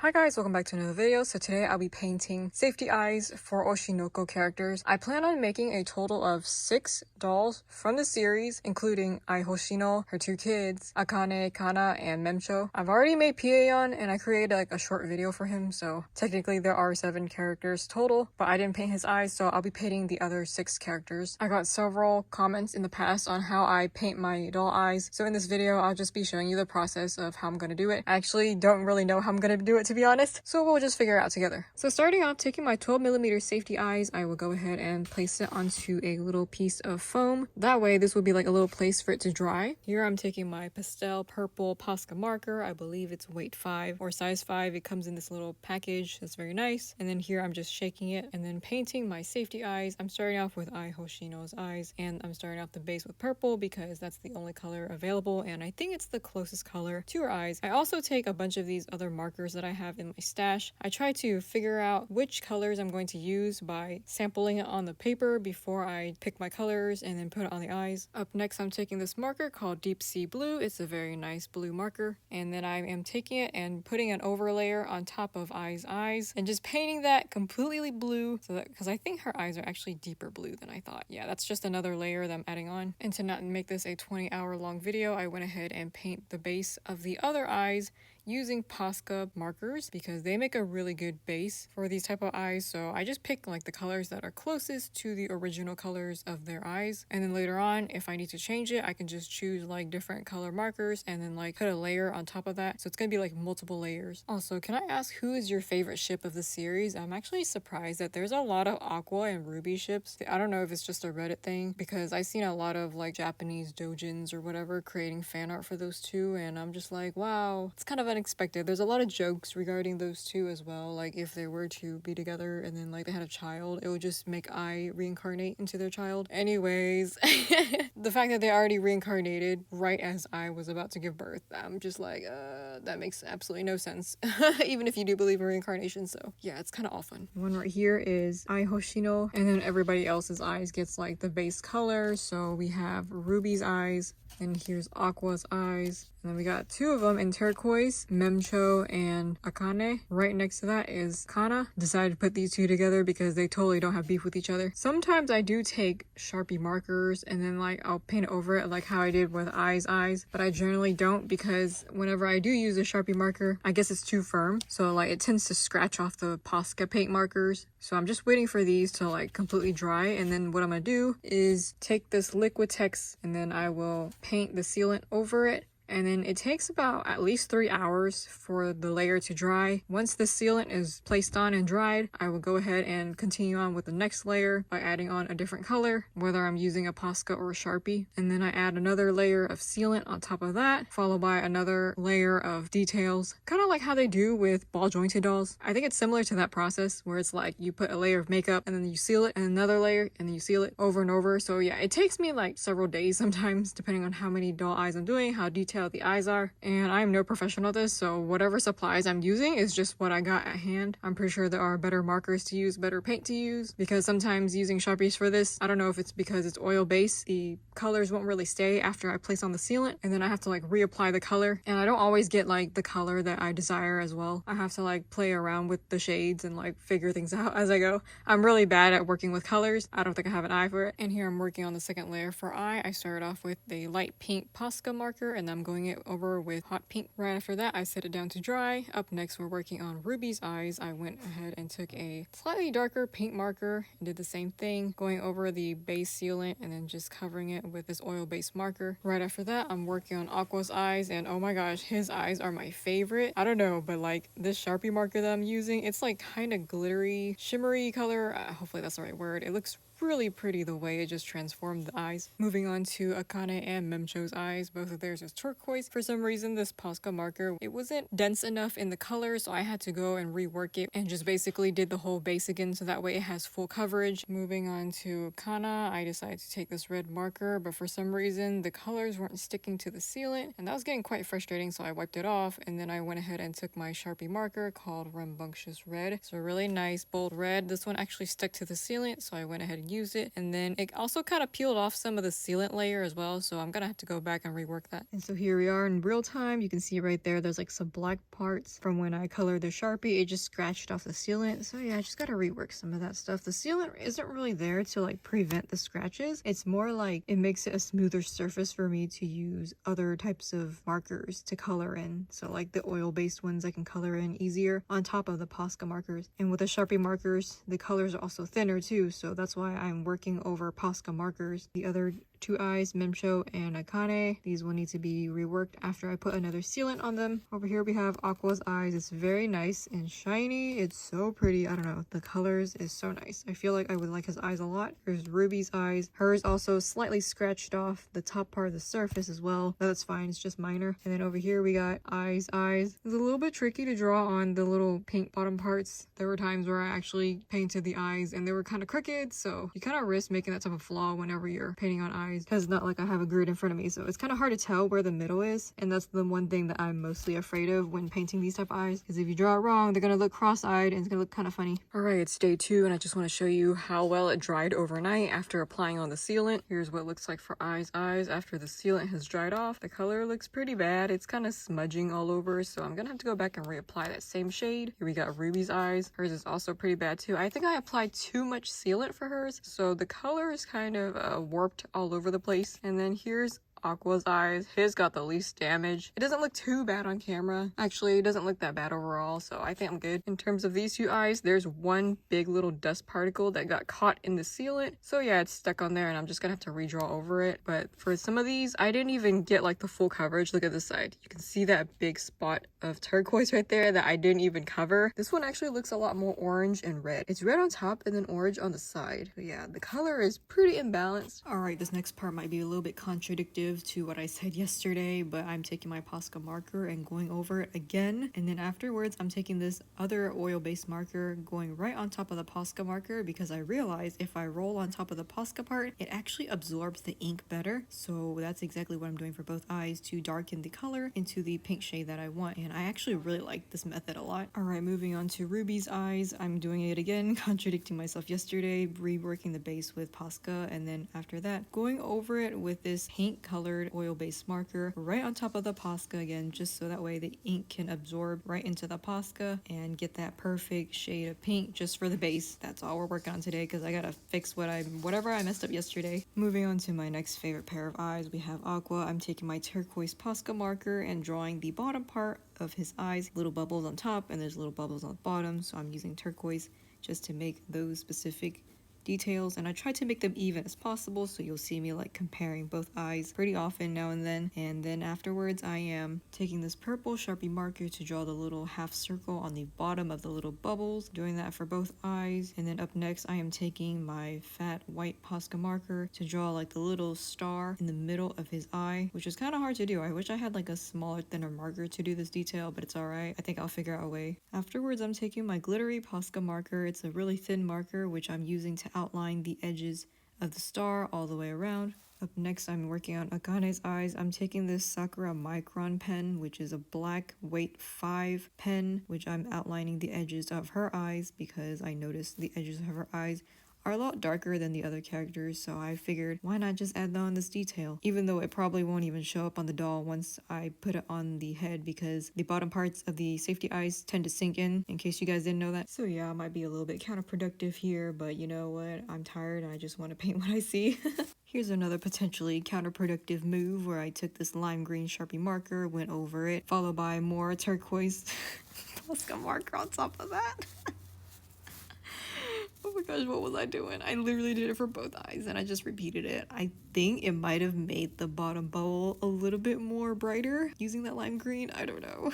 Hi guys, welcome back to another video. So today I'll be painting safety eyes for Oshinoko characters. I plan on making a total of 6 dolls from the series, including Ai Hoshino, her 2 kids, Akane, Kana, and Memcho. I've already made Pieon and I created like a short video for him, so technically there are 7 characters total, but I didn't paint his eyes, so I'll be painting the other 6 characters. I got several comments in the past on how I paint my doll eyes, so in this video I'll just be showing you the process of how I'm gonna do it. I actually don't really know how I'm gonna do it, to be honest, so we'll just figure it out together. So starting off, taking my 12mm safety eyes, I will go ahead and place it onto a little piece of foam. That way this will be like a little place for it to dry. Here I'm taking my pastel purple Posca marker. I believe it's weight 5 or size 5. It comes in this little package that's very nice. And then here I'm just shaking it and then painting my safety eyes. I'm starting off with Ai Hoshino's eyes, and I'm starting off the base with purple because that's the only color available, and I think it's the closest color to her eyes. I also take a bunch of these other markers that I have in my stash. I try to figure out which colors I'm going to use by sampling it on the paper before I pick my colors and then put it on the eyes. Up next, I'm taking this marker called Deep Sea Blue. It's a very nice blue marker, and then I am taking it and putting an overlayer on top of Ai's eyes and just painting that completely blue, so that because I think her eyes are actually deeper blue than I thought. Yeah, that's just another layer that I'm adding on. And to not make this a 20-hour long video, I went ahead and paint the base of the other eyes using Posca markers because they make a really good base for these type of eyes. So I just pick like the colors that are closest to the original colors of their eyes, and then later on if I need to change it, I can just choose like different color markers and then like put a layer on top of that, so it's gonna be like multiple layers. Also, can I ask, who is your favorite ship of the series? I'm actually surprised that there's a lot of Aqua and Ruby ships. I don't know if it's just a Reddit thing, because I've seen a lot of like Japanese doujins or whatever creating fan art for those two, and I'm just like, wow, it's kind of unexpected. There's a lot of jokes regarding those two as well, like if they were to be together and then like they had a child, it would just make Ai reincarnate into their child. Anyways, the fact that they already reincarnated right as I was about to give birth, I'm just like, that makes absolutely no sense, even if you do believe in reincarnation. So yeah, it's kind of often. One right here is Ai Hoshino, and then everybody else's eyes gets like the base color. So we have Ruby's eyes, and here's Aqua's eyes, and then we got 2 of them in turquoise, Memcho and Akane. Right next to that is Kana. Decided to put these 2 together because they totally don't have beef with each other. Sometimes I do take Sharpie markers and then like I'll paint over it like how I did with Ai's eyes, but I generally don't, because whenever I do use a Sharpie marker, I guess it's too firm, so like it tends to scratch off the Posca paint markers. So I'm just waiting for these to like completely dry, and then what I'm gonna do is take this Liquitex and then I will paint the sealant over it. And then it takes about at least 3 hours for the layer to dry. Once the sealant is placed on and dried, I will go ahead and continue on with the next layer by adding on a different color, whether I'm using a Posca or a Sharpie. And then I add another layer of sealant on top of that, followed by another layer of details, kind of like how they do with ball jointed dolls. I think it's similar to that process where it's like you put a layer of makeup and then you seal it, and another layer, and then you seal it over and over. So yeah, it takes me like several days sometimes, depending on how many doll eyes I'm doing, how detailed the eyes are, and I'm no professional at this, so whatever supplies I'm using is just what I got at hand. I'm pretty sure there are better markers to use, better paint to use, because sometimes using Sharpies for this, I don't know if it's because it's oil based, the colors won't really stay after I place on the sealant, and then I have to like reapply the color, and I don't always get like the color that I desire as well. I have to like play around with the shades and like figure things out as I go. I'm really bad at working with colors. I don't think I have an eye for it. And here I'm working on the second layer for Ai. I started off with the light pink Posca marker, and I'm going it over with hot pink. Right after that, I set it down to dry. Up next, we're working on Ruby's eyes. I went ahead and took a slightly darker pink marker and did the same thing, going over the base sealant and then just covering it with this oil-based marker. Right after that, I'm working on Aqua's eyes, and oh my gosh, his eyes are my favorite. I don't know, but like this Sharpie marker that I'm using, it's like kind of glittery, shimmery color. Hopefully that's the right word. It looks really pretty the way it just transformed the eyes. Moving on to Akane and Memcho's eyes. Both of theirs is turquoise. For some reason, this Posca marker, it wasn't dense enough in the color, so I had to go and rework it and just basically did the whole base again, so that way it has full coverage. Moving on to Kana, I decided to take this red marker, but for some reason the colors weren't sticking to the sealant, and that was getting quite frustrating, so I wiped it off, and then I went ahead and took my Sharpie marker called Rambunctious Red. It's a really nice bold red. This one actually stuck to the sealant, so I went ahead and use it. And then it also kind of peeled off some of the sealant layer as well, so I'm gonna have to go back and rework that. And so here we are in real time. You can see right there, there's like some black parts from when I colored the Sharpie. It just scratched off the sealant. So yeah, I just gotta rework some of that stuff. The sealant isn't really there to like prevent the scratches. It's more like it makes it a smoother surface for me to use other types of markers to color in. So like the oil-based ones I can color in easier on top of the Posca markers. And with the Sharpie markers, the colors are also thinner too, so that's why I'm working over Posca markers. The other two eyes, Memcho and Akane, these will need to be reworked after I put another sealant on them. Over here we have Aqua's eyes. It's very nice and shiny. It's so pretty. I don't know, the colors is so nice. I feel like I would like his eyes a lot. There's Ruby's eyes. Hers also slightly scratched off the top part of the surface as well, but that's fine, it's just minor. And then over here we got eyes. It's a little bit tricky to draw on the little pink bottom parts. There were times where I actually painted the eyes and they were kind of crooked, so you kind of risk making that type of flaw whenever you're painting on eyes, because it's not like I have a grid in front of me, so it's kind of hard to tell where the middle is. And that's the one thing that I'm mostly afraid of when painting these type of eyes, because if you draw it wrong, they're gonna look cross-eyed and it's gonna look kind of funny. All right, it's day 2 and I just want to show you how well it dried overnight after applying on the sealant. Here's what it looks like for eyes after the sealant has dried off. The color looks pretty bad. It's kind of smudging all over, so I'm gonna have to go back and reapply that same shade. Here we got Ruby's eyes. Hers is also pretty bad too. I think I applied too much sealant for hers, so the color is kind of warped all over the place. And then here's Aqua's eyes. His got the least damage. It doesn't look too bad on camera. Actually, it doesn't look that bad overall, so I think I'm good. In terms of these two eyes, there's one big little dust particle that got caught in the sealant. So yeah, it's stuck on there and I'm just gonna have to redraw over it. But for some of these, I didn't even get like the full coverage. Look at this side. You can see that big spot of turquoise right there that I didn't even cover. This one actually looks a lot more orange and red. It's red on top and then orange on the side. But yeah, the color is pretty imbalanced. All right, this next part might be a little bit contradictory to what I said yesterday, but I'm taking my Posca marker and going over it again, and then afterwards I'm taking this other oil-based marker going right on top of the Posca marker, because I realized if I roll on top of the Posca part, it actually absorbs the ink better. So that's exactly what I'm doing for both eyes, to darken the color into the pink shade that I want, and I actually really like this method a lot. All right, moving on to Ruby's eyes. I'm doing it again, contradicting myself yesterday, reworking the base with Posca, and then after that going over it with this paint colored oil-based marker right on top of the Posca again, just so that way the ink can absorb right into the Posca and get that perfect shade of pink just for the base. That's all we're working on today, because I gotta fix whatever I messed up yesterday. Moving on to my next favorite pair of eyes, we have Aqua. I'm taking my turquoise Posca marker and drawing the bottom part of his eyes, little bubbles on top and there's little bubbles on the bottom, so I'm using turquoise just to make those specific details, and I try to make them even as possible, so you'll see me like comparing both eyes pretty often now and then. And then afterwards I am taking this purple Sharpie marker to draw the little half circle on the bottom of the little bubbles, doing that for both eyes. And then up next I am taking my fat white Posca marker to draw like the little star in the middle of his eye, which is kind of hard to do. I wish I had like a smaller, thinner marker to do this detail, but it's alright. I think I'll figure out a way. Afterwards I'm taking my glittery Posca marker. It's a really thin marker which I'm using to outline the edges of the star all the way around. Up next, I'm working on Akane's eyes. I'm taking this Sakura Micron pen, which is a black weight 5 pen, which I'm outlining the edges of her eyes, because I noticed the edges of her eyes are a lot darker than the other characters, so I figured why not just add on this detail, even though it probably won't even show up on the doll once I put it on the head, because the bottom parts of the safety eyes tend to sink in case you guys didn't know that. So yeah, I might be a little bit counterproductive here, but you know what, I'm tired and I just want to paint what I see. Here's another potentially counterproductive move where I took this lime green Sharpie marker, went over it, followed by more turquoise Posca marker on top of that. Oh my gosh, what was I doing? I literally did it for both eyes and I just repeated it. I think it might have made the bottom bubble a little bit more brighter using that lime green. I don't know.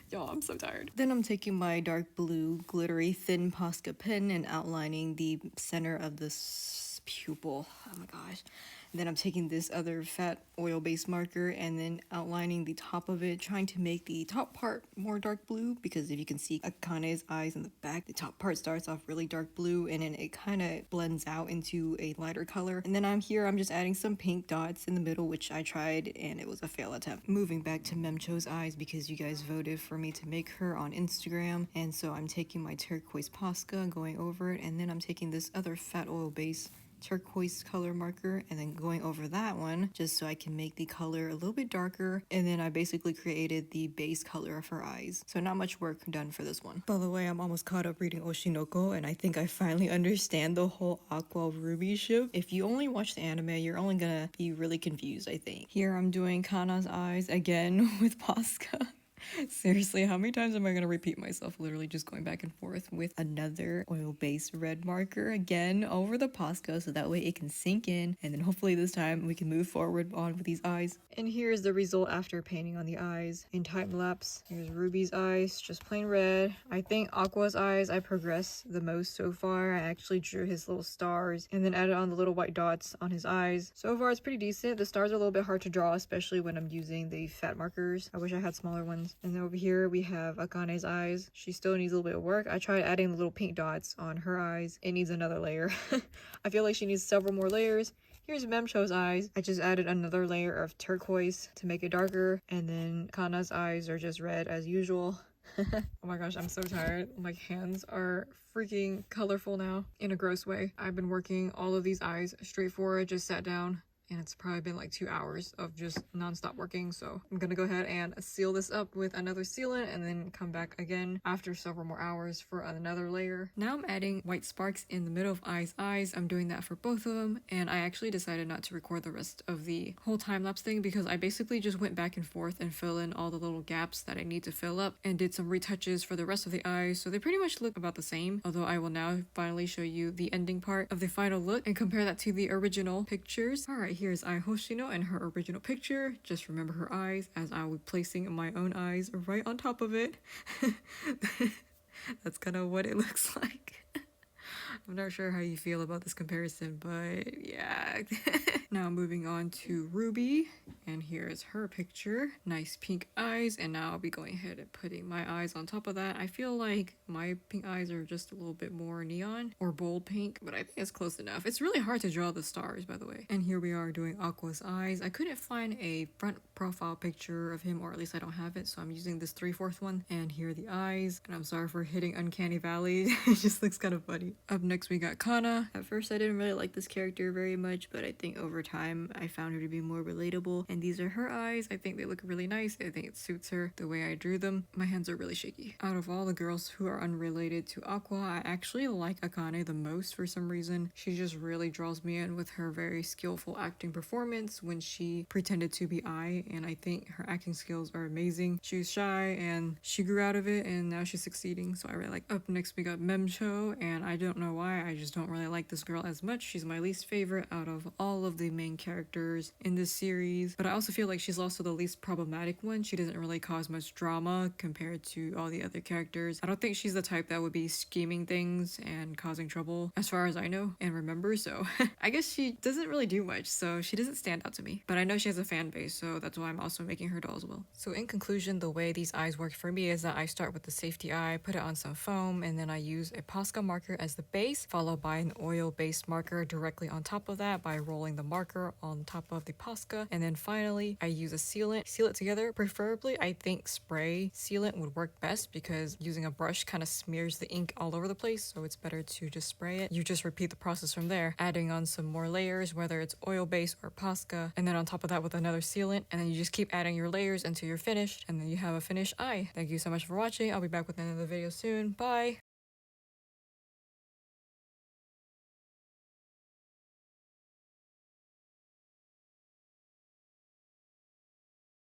Y'all, I'm so tired. Then I'm taking my dark blue glittery thin Posca pen and outlining the center of this pupil. Oh my gosh. And then I'm taking this other fat oil-based marker and then outlining the top of it, trying to make the top part more dark blue, because if you can see Akane's eyes in the back, the top part starts off really dark blue and then it kind of blends out into a lighter color. And then I'm just adding some pink dots in the middle, which I tried and it was a fail attempt. Moving back to Memcho's eyes because you guys voted for me to make her on Instagram, and so I'm taking my turquoise Posca, going over it, and then I'm taking this other fat oil base turquoise color marker and then going over that one just so I can make the color a little bit darker. And then I basically created the base color of her eyes. So not much work done for this one. By the way, I'm almost caught up reading Oshinoko and I think I finally understand the whole Aqua Ruby ship. If you only watch the anime, you're only gonna be really confused, I think. Here I'm doing Kana's eyes again with Posca. Seriously, how many times am I going to repeat myself? Literally just going back and forth with another oil-based red marker again over the Posca so that way it can sink in, and then hopefully this time we can move forward on with these eyes. And here's the result after painting on the eyes in time lapse. Here's Ruby's eyes, just plain red. I think Aqua's eyes I progressed the most so far. I actually drew his little stars and then added on the little white dots on his eyes. So far it's pretty decent. The stars are a little bit hard to draw, especially when I'm using the fat markers. I wish I had smaller ones. And then over here we have Akane's eyes. She still needs a little bit of work. I tried adding the little pink dots on her eyes. It needs another layer. I feel like she needs several more layers. Here's Memcho's eyes. I just added another layer of turquoise to make it darker. And then Kana's eyes are just red as usual. Oh my gosh, I'm so tired. My hands are freaking colorful now in a gross way. I've been working all of these eyes straight forward, just sat down. And it's probably been like 2 hours of just non-stop working. So I'm gonna go ahead and seal this up with another sealant and then come back again after several more hours for another layer. Now I'm adding white sparks in the middle of eyes. I'm doing that for both of them. And I actually decided not to record the rest of the whole time-lapse thing because I basically just went back and forth and fill in all the little gaps that I need to fill up and did some retouches for the rest of the eyes. So they pretty much look about the same. Although I will now finally show you the ending part of the final look and compare that to the original pictures. Alright, here's Ai Hoshino and her original picture. Just remember her eyes as I will be placing my own eyes right on top of it. That's kind of what it looks like. I'm not sure how you feel about this comparison, but yeah. Now moving on to Ruby, and here's her picture. Nice pink eyes, and now I'll be going ahead and putting my eyes on top of that. I feel like my pink eyes are just a little bit more neon or bold pink, but I think it's close enough. It's really hard to draw the stars, by the way. And here we are doing Aqua's eyes. I couldn't find a front profile picture of him, or at least I don't have it, so I'm using this 3/4 one. And here are the eyes, and I'm sorry for hitting Uncanny Valley. It just looks kind of funny. Up next we got Kana. At first I didn't really like this character very much, but I think over time I found her to be more relatable. And these are her eyes. I think they look really nice. I think it suits her the way I drew them. My hands are really shaky. Out of all the girls who are unrelated to Aqua, I actually like Akane the most for some reason. She just really draws me in with her very skillful acting performance when she pretended to be Ai, and I think her acting skills are amazing. She was shy and she grew out of it and now she's succeeding, so I really like. Up next we got Memcho, and I don't know why, I just don't really like this girl as much. She's my least favorite out of all of the main characters in this series, but I also feel like she's also the least problematic one. She doesn't really cause much drama compared to all the other characters. I don't think she's the type that would be scheming things and causing trouble as far as I know and remember, so I guess she doesn't really do much, so she doesn't stand out to me. But I know she has a fan base, so that's why I'm also making her doll as well. So in conclusion, the way these eyes work for me is that I start with the safety eye, put it on some foam, and then I use a Posca marker as the base, followed by an oil-based marker directly on top of that by rolling the marker on top of the Posca, and then finally I use a sealant, seal it together. Preferably I think spray sealant would work best because using a brush kind of smears the ink all over the place, so it's better to just spray it. You just repeat the process from there, adding on some more layers, whether it's oil-based or Posca, and then on top of that with another sealant, and then you just keep adding your layers until you're finished, and then you have a finished eye. Thank you so much for watching. I'll be back with another video soon. Bye!